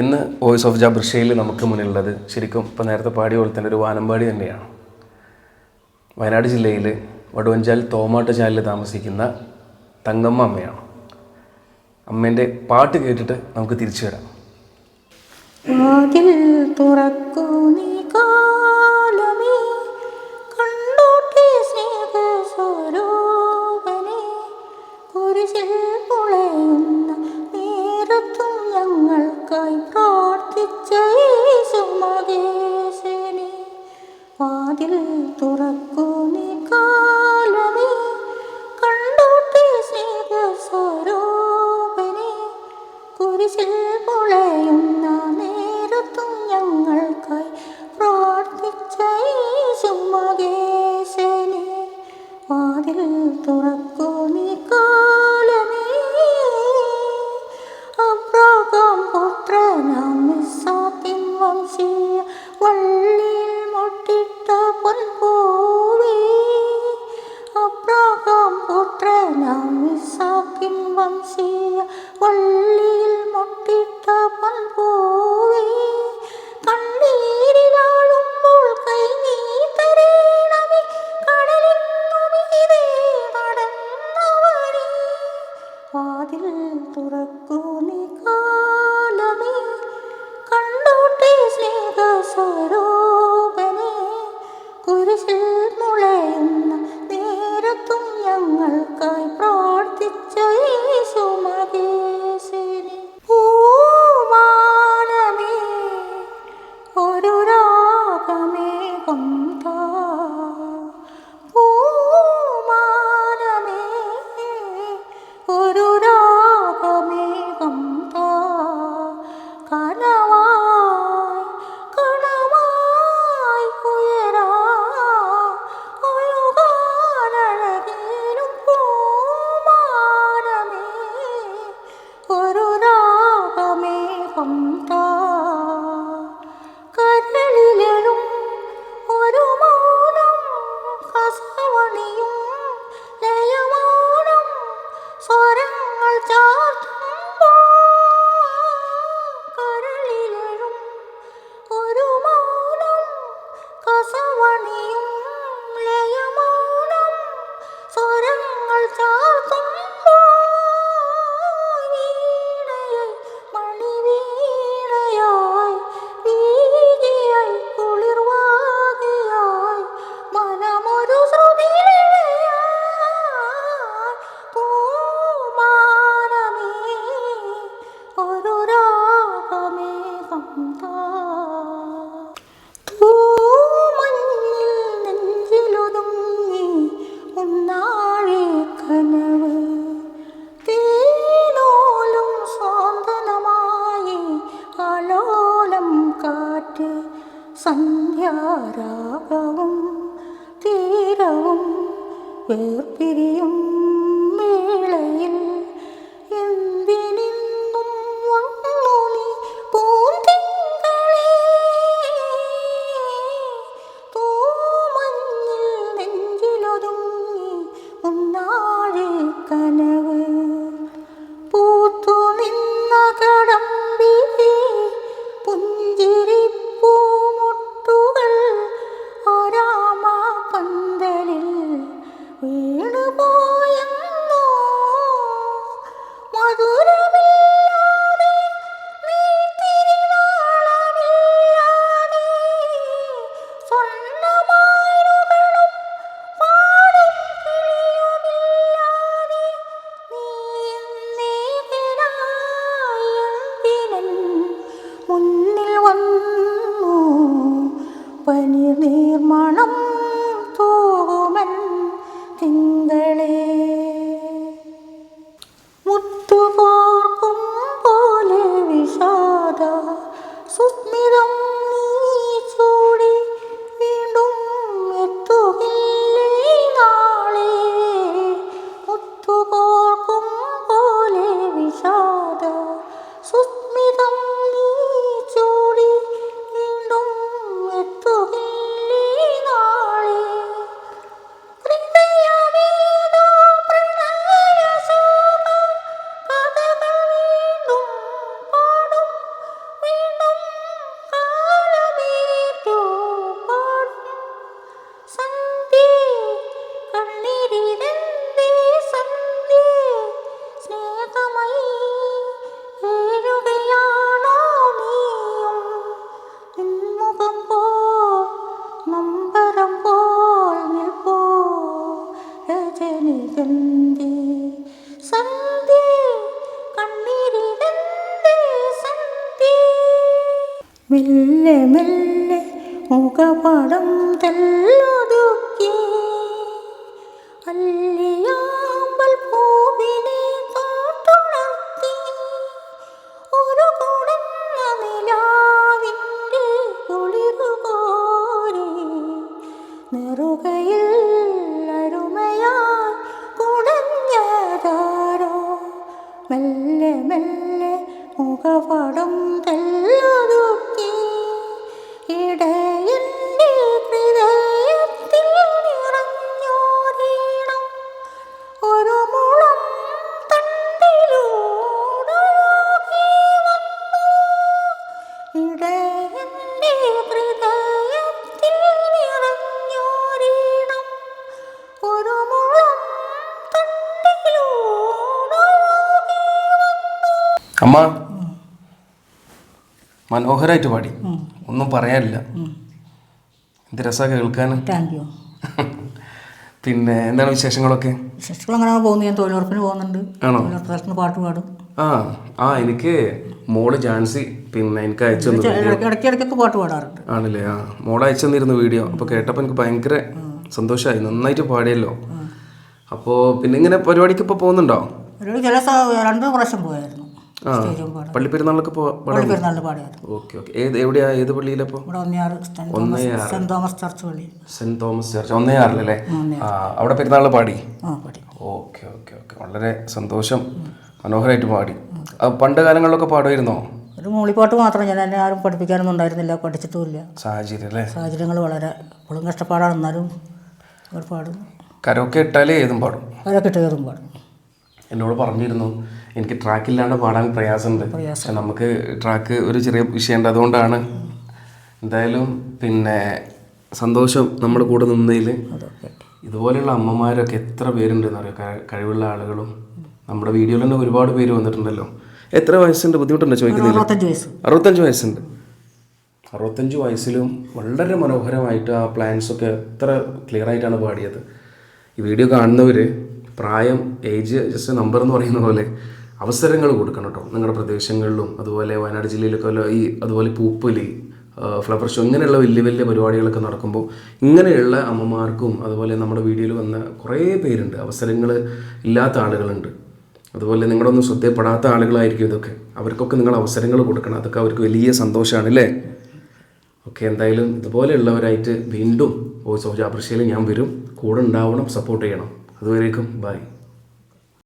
ഇന്ന് voice of ജാബർഷയിൽ നമുക്ക് മുന്നിലുള്ളത് ശരിക്കും ഇപ്പോൾ നേരത്തെ പാടിയ പോലെ തന്നെ ഒരു വാനമ്പാടി തന്നെയാണ്. വയനാട് ജില്ലയിൽ വടുവഞ്ചാൽ തോമാട്ടുചാലിൽ താമസിക്കുന്ന തങ്കമ്മ അമ്മയാണ്. അമ്മേൻ്റെ പാട്ട് കേട്ടിട്ട് നമുക്ക് തിരിച്ചു വരാം. വാതിൽ തുറക്കൂ നീ കാലമേ, കണ്ടോട്ടെ സ്നേഹസ്വരൂപനെ, കുരിശിൽ പുളയുന്ന നേരത്തും ഞങ്ങൾക്കായി പ്രാർത്ഥിച്ച യേശുമഹേശനെ. വാതിൽ തുറക്കൂ നീ കാലമേ, കണ്ടോട്ടെ സ്നേഹസ്വരൂപനെ, കുരിശിൽ പുളയുന്ന നേരത്തും ഞങ്ങൾക്കായി പ്രാർത്ഥിച്ച യേശുമഹേശനെ. വാതിൽ തുറക്കൂ നീ കാലമേ. അബ്രഹാം പുത്രനാം ഇസ്ഹാക്കിൻ വംശീയ വള്ളിയിൽ മുട്ടിട്ട പൊൻപൂവേ, അബ്രഹാം പുത്രനാം ഇസ്ഹാക്കിൻ വംശീയ വള്ളിയിൽ മുട്ടിട്ട പൊൻപൂവേ, കണ്ണീരിലാളുമ്പോൾ കൈ നീ തരേണമേ, കടലിന്നു മീതെ നടന്നവനേ. വാതിൽ തുറക്കൂ നീ കാലമേ, കണ്ടോട്ടെ സ്നേഹസ്വരൂപനെ, കുരിശിൽ മുളയുന്ന നേരത്തും ഞങ്ങൾക്കായി പ്രാർത്ഥിച്ച യേശുമഹേശനെ. പൂവാനമേ ഒരു രാഗമേഘം താ, പൂവാനമേ ഒരു രാഗമേഘം താ, കനവായി കണമായി ഉയരാ ഒഴുകാനഴകിലും പൂമാനമേ ഒരു രാഗമേഘം താ, കരളിലെഴും ഒരു മൗനം കസവണിയും ലയമൗനം സ്വരങ്ങൾ ചാർത്തുമ്പോൾ, കരളിലെഴും ഒരു മൗനം കസവണിയും ലയമൗനം സ്വരങ്ങൾ ചാർത്തുമ്പോൾ, വീണയായി മണിവീണയായി വീതിയായി കുളിർവാകിയായി മനമൊരു ശ്രുതിയിലയായി, പൂമാനമേ ഒരു രാഗമേഘം താ. തൂമഞ്ഞിൽ നെഞ്ചിലൊതുങ്ങി ഉന്നാഴി കനവ്, തേനോലും സ്വാന്തനമായി ആലോലം കാറ്റ്, സന്ധ്യാരാഗവും തീരവും വേർപിരിയും വേളയിൽ എന്തിനിന്നും വന്നു നീ പൂന്തിങ്കളേ. തൂമഞ്ഞിൽ നെഞ്ചിലൊതുങ്ങി ഉന്നാഴി കനവ്, പൂത്തു നിന്ന കടമ്പിലെ പുഞ്ചിരിപ്പൂമുട്ടുകൾ ഒരാമ പന്തലിൽ വീണുപോയെന്നോ, മധുരമില്ലാതെ നീ തിരുനാളമില്ലാതെ, സ്വർണ്ണമായിരുകളും പാടും കിളിയുമില്ലാതെ, നീ എന്നേകനായി എന്തിനൻ മുന്നിൽ വന്നു, പനിനീർമണം തൂകുമൻ തിങ്കളേ. മുത്തുകോർക്കും പോലെ വിഷാദ സുസ്മിതം നീ ചൂടി വീണ്ടും എത്തുകില്ലേ നാളെ, മുത്തുകോർക്കും പോലെ വിഷാദ സുസ്മിതം നീ ചൂടി വീണ്ടും എത്തുകില്ലേ നാളെ. ഹൃദയമേതോ പ്രണയശോക കഥകൾ വീണ്ടും പാടും, മെല്ലെ മെല്ലെ മുഖപടം തെല്ലൊതുക്കി അല്ലിയാമ്പൽ പൂവിനെ കാട്ടുണർത്തി ഒരു കുടന്ന നിലാവിൻ്റെ കുളിരുകോരി നെറുകയിൽ അരുമയാൽ കുടഞ്ഞതാരോ മെല്ലെ മെല്ലെ മുഖപടം തെല്ലൊതുക്കി ഇടയൻ്റെ ഹൃദയത്തിൽ നിറഞ്ഞോരീണം ഒരു മുളം തണ്ടിലൂടൊഴുകി വന്നു ഇടയൻ്റെ ഹൃദയത്തിൽ നിറഞ്ഞോരീണം ഒരു മുളം തണ്ടിലൂടൊഴുകി അമ്മ മനോഹരമായിട്ട് പാടി, ഒന്നും പറയാനില്ല. എന്ത് രസമാണ് കേൾക്കാൻ. Thank you. പിന്നെ എന്താണ് വിശേഷങ്ങളൊക്കെ? വിശേഷങ്ങൾ അങ്ങനെ പോകുന്നു. ഞാൻ തൊഴിലുറപ്പിന് പോകുന്നുണ്ട്. ആണോ? തൊഴിലുറപ്പ് പാട്ട് പാടും. എനിക്ക് മോള് ജാൻസി പിന്നെ എനിക്ക് അയച്ചു ഇടയ്ക്കിടയ്ക്കൊക്കെ പാട്ട് പാടാറുണ്ട്. ആണല്ലേ? മോള് അയച്ചു തന്നിരുന്നു വീഡിയോ. അപ്പോൾ കേട്ടപ്പോൾ എനിക്ക് ഭയങ്കര സന്തോഷമായി, നന്നായിട്ട് പാടിയല്ലോ. അപ്പോൾ പിന്നെ ഇങ്ങനെ പരിപാടിക്ക് ഇപ്പോൾ പോകുന്നുണ്ടോ? പരിപാടി ചില 2 പ്രാവശ്യം പോയായിരുന്നു. പള്ളിപ്പെരുന്നാളൊക്കെ പള്ളിപ്പെരുന്നാളിന് പാടിയായിരുന്നു. Okay okay. എവിടെയാ, ഏത് പള്ളിയിലപ്പോൾ? ഇവിടെ സെന്റ് തോമസ് ചർച്ച് പള്ളി. സെന്റ് തോമസ് ചർച്ച് 1-6 അവിടെ പെരുന്നാളിൽ പാടി. പാടി. Okay okay okay. വളരെ സന്തോഷം, മനോഹരമായിട്ട് പാടി. പണ്ട് കാലങ്ങളിലൊക്കെ പാടുമായിരുന്നോ? ഒരു മൂളിപ്പാട്ട് മാത്രം. ഞാൻ എന്നെ ആരും പഠിപ്പിക്കാനൊന്നും ഉണ്ടായിരുന്നില്ല, പഠിച്ചിട്ടുമില്ല. സാഹചര്യങ്ങൾ വളരെ ഇപ്പോഴും കഷ്ടപ്പാടാണ്. എന്നാലും അവർ പാടും. കരോക്കെ ഇട്ടാലേ ഏതും പാടും. കരോക്കെ ഇട്ട് ഏതും പാടും. എന്നോട് പറഞ്ഞിരുന്നു എനിക്ക് ട്രാക്കില്ലാണ്ട് പാടാൻ പ്രയാസമുണ്ട്, പക്ഷെ നമുക്ക് ട്രാക്ക് ഒരു ചെറിയ വിഷയമുണ്ട്, അതുകൊണ്ടാണ്. എന്തായാലും പിന്നെ സന്തോഷം നമ്മുടെ കൂടെ നിന്നതിൽ. ഇതുപോലെയുള്ള അമ്മമാരൊക്കെ എത്ര പേരുണ്ടെന്ന് അറിയാം, കഴിവുള്ള ആളുകളും. നമ്മുടെ വീഡിയോയിൽ തന്നെ ഒരുപാട് പേര് വന്നിട്ടുണ്ടല്ലോ. എത്ര വയസ്സുണ്ട്? ബുദ്ധിമുട്ടുണ്ടോ ചോദിക്കുന്നില്ല? 65 വയസ്സുണ്ട്. 65 വയസ്സിലും വളരെ മനോഹരമായിട്ട് ആ പ്ലാൻസൊക്കെ എത്ര ക്ലിയർ ആയിട്ടാണ് പാടിയത്. ഈ വീഡിയോ കാണുന്നവർ പ്രായം, ഏജ് ജസ്റ്റ് നമ്പർ എന്ന് പറയുന്ന പോലെ അവസരങ്ങൾ കൊടുക്കണം കേട്ടോ. നിങ്ങളുടെ പ്രദേശങ്ങളിലും അതുപോലെ വയനാട് ജില്ലയിലൊക്കെ അതുപോലെ പൂപ്പൊലി, ഫ്ലവർ ഷോ, ഇങ്ങനെയുള്ള വലിയ വലിയ പരിപാടികളൊക്കെ നടക്കുമ്പോൾ ഇങ്ങനെയുള്ള അമ്മമാർക്കും അതുപോലെ നമ്മുടെ വീഡിയോയിൽ വന്ന കുറേ പേരുണ്ട്, അവസരങ്ങൾ ഇല്ലാത്ത ആളുകളുണ്ട്. അതുപോലെ നിങ്ങളൊന്നും ശ്രദ്ധപ്പെടാത്ത ആളുകളായിരിക്കും ഇതൊക്കെ. അവർക്കൊക്കെ നിങ്ങൾ അവസരങ്ങൾ കൊടുക്കണം. അതൊക്കെ അവർക്ക് വലിയ സന്തോഷമാണ് അല്ലേ? ഓക്കെ. എന്തായാലും ഇതുപോലെയുള്ളവരായിട്ട് വീണ്ടും വോയിസ് ഓഫ് ജാബർശ്ശേരിയിൽ ഞാൻ വരും. കൂടെ ഉണ്ടാവണം, സപ്പോർട്ട് ചെയ്യണം. അതുവരേക്കും ബൈ.